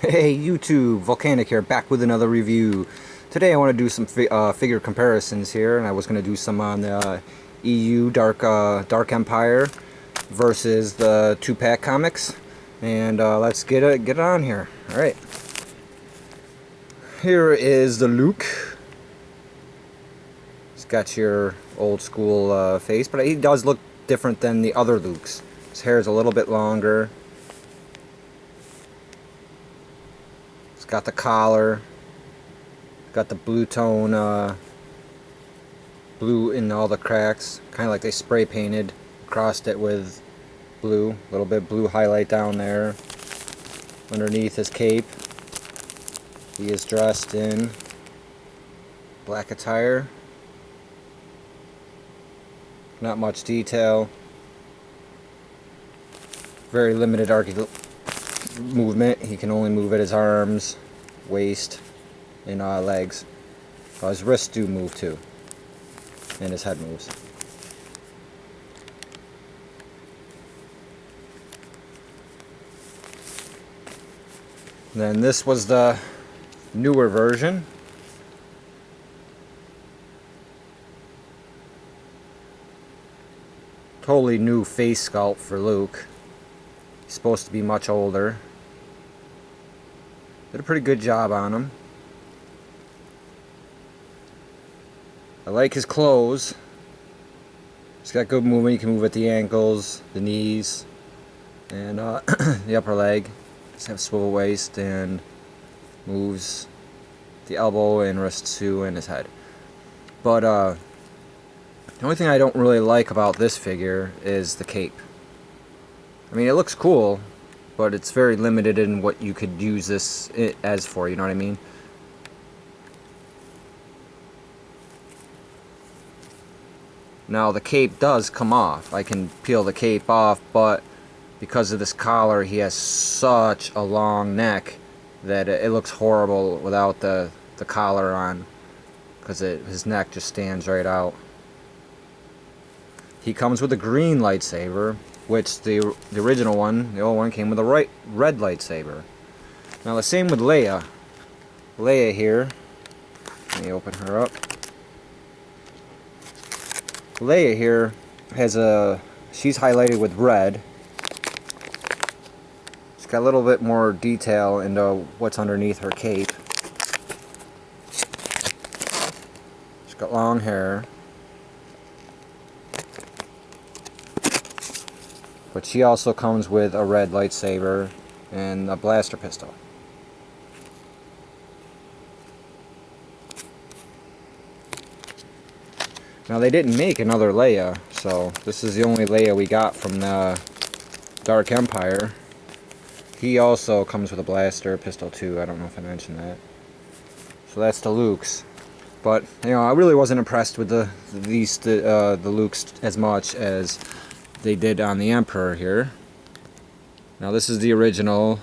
Hey YouTube, Volcanic here, back with another review. Today I want to do some figure comparisons here, and I was going to do some on the EU Dark Empire versus the 2-pack comics. And let's get it on here. Alright. Here is the Luke. He's got your old school face, but he does look different than the other Lukes. His hair is a little bit longer. It's got the collar, got the blue tone, blue in all the cracks, kind of like they spray painted, crossed it with blue, a little bit blue highlight down there. Underneath his cape, he is dressed in black attire. Not much detail. Very limited movement. He can only move at his arms, waist, and legs. His wrists do move too, and his head moves. Then this was the newer version. Totally new face sculpt for Luke. He's supposed to be much older. Did a pretty good job on him. I like his clothes. He's got good movement. You can move at the ankles, the knees, and the upper leg. He's got a swivel waist and moves the elbow and wrist too, and his head. But the only thing I don't really like about this figure is the cape. I mean, it looks cool, but it's very limited in what you could use this as for, you know what I mean? Now, the cape does come off. I can peel the cape off, but because of this collar, he has such a long neck that it looks horrible without the collar on, because his neck just stands right out. He comes with a green lightsaber, which the original one, the old one, came with a red lightsaber. Now the same with Leia. Leia here, let me open her up. Leia here has she's highlighted with red. She's got a little bit more detail into what's underneath her cape. She's got long hair. But she also comes with a red lightsaber and a blaster pistol. Now they didn't make another Leia, so this is the only Leia we got from the Dark Empire. He also comes with a blaster pistol too. I don't know if I mentioned that. So that's the Lukes. But you know, I really wasn't impressed with the Lukes as much as they did on the Emperor here. Now this is the original.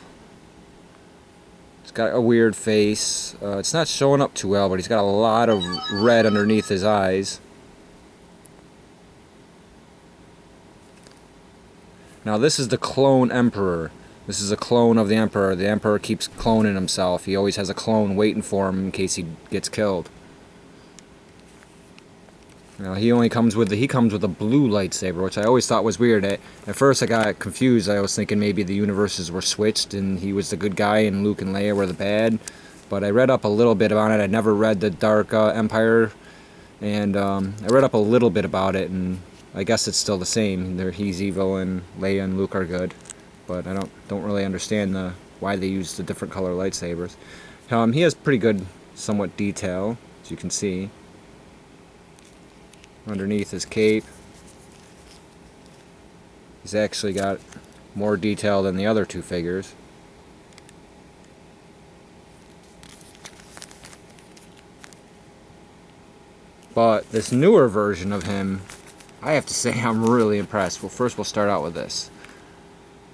It's got a weird face. It's not showing up too well, but he's got a lot of red underneath his eyes. Now this is the clone Emperor. This is a clone of the Emperor. The Emperor keeps cloning himself. He always has a clone waiting for him in case he gets killed. Now he comes with a blue lightsaber, which I always thought was weird. At first I got confused. I was thinking maybe the universes were switched and he was the good guy and Luke and Leia were the bad. But I read up a little bit about it. I never read the Dark Empire, and I read up a little bit about it, and I guess it's still the same. He's evil and Leia and Luke are good. But I don't really understand why they use the different color lightsabers. He has pretty good, somewhat detail, as you can see. Underneath his cape, he's actually got more detail than the other two figures. But this newer version of him, I have to say I'm really impressed. Well, first we'll start out with this.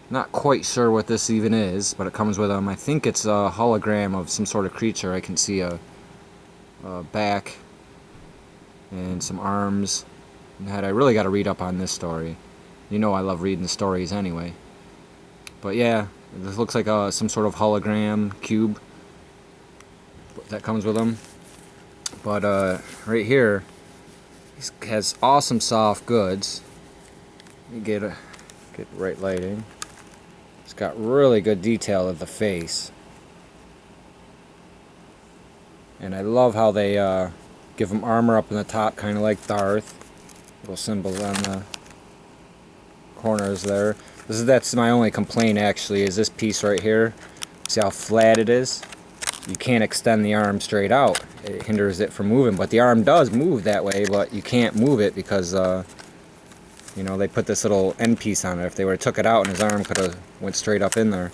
Not quite sure what this even is, but it comes with I think it's a hologram of some sort of creature. I can see a back and some arms and head. I really got to read up on this story. You know I love reading the stories anyway. But yeah, This looks like some sort of hologram cube that comes with him. But right here, he has awesome soft goods. Let me get right lighting. It's got really good detail of the face. And I love how they give him armor up in the top, kind of like Darth. Little symbols on the corners there. That's my only complaint actually, is this piece right here. See how flat it is? You can't extend the arm straight out. It hinders it from moving, but the arm does move that way, but you can't move it because you know, they put this little end piece on it. If they would have took it out, and his arm could have went straight up in there.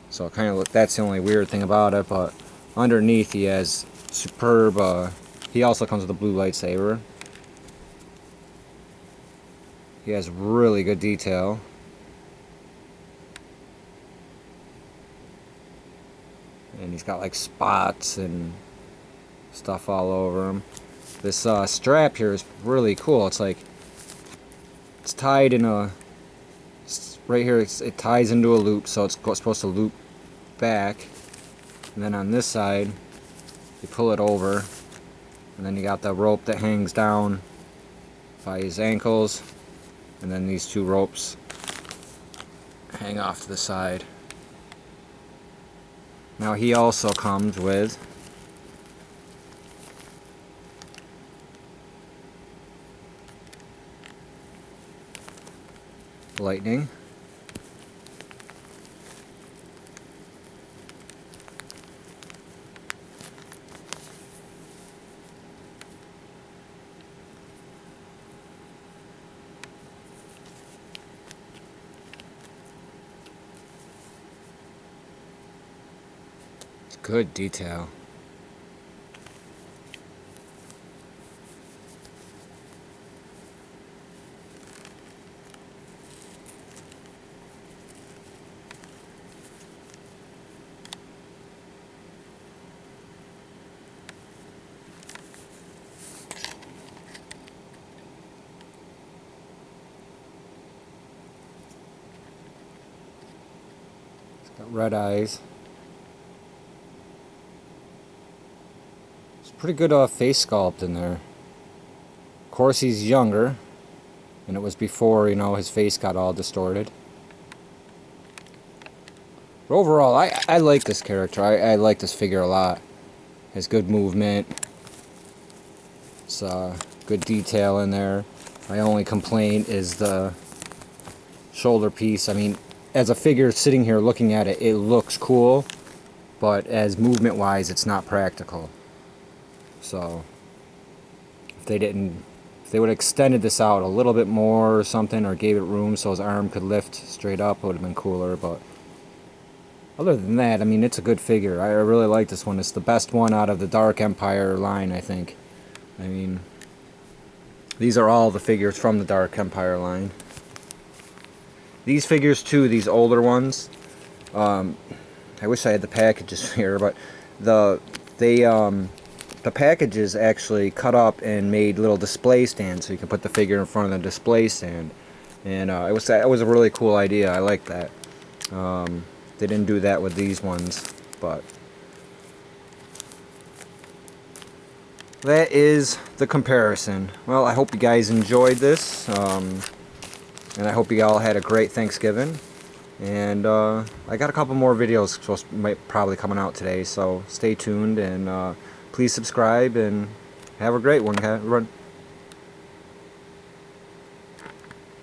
So it kind of that's the only weird thing about it. But underneath, he has superb. He also comes with a blue lightsaber. He has really good detail. And he's got like spots and stuff all over him. This strap here is really cool. It's like it's tied in a right here. It ties into a loop, so it's supposed to loop back. And then on this side, you pull it over, and then you got the rope that hangs down by his ankles, and then these two ropes hang off to the side. Now he also comes with lightning. It's good detail. Got red eyes. It's pretty good face sculpt in there. Of course, he's younger, and it was before, you know, his face got all distorted. But overall, I like this character. I like this figure a lot. Has good movement. It's good detail in there. My only complaint is the shoulder piece. I mean, as a figure sitting here looking at it, it looks cool, but as movement wise, it's not practical. So if they would have extended this out a little bit more or something, or gave it room so his arm could lift straight up, it would have been cooler. But other than that, I mean, it's a good figure. I really like this one. It's the best one out of the Dark Empire line, I think. I mean, these are all the figures from the Dark Empire line. These figures too, these older ones, I wish I had the packages here, but the packages actually cut up and made little display stands, so you can put the figure in front of the display stand. And it was a really cool idea. I like that. They didn't do that with these ones, but that is the comparison. Well, I hope you guys enjoyed this, and I hope you all had a great Thanksgiving. And I got a couple more videos probably coming out today, so stay tuned, and please subscribe and have a great one.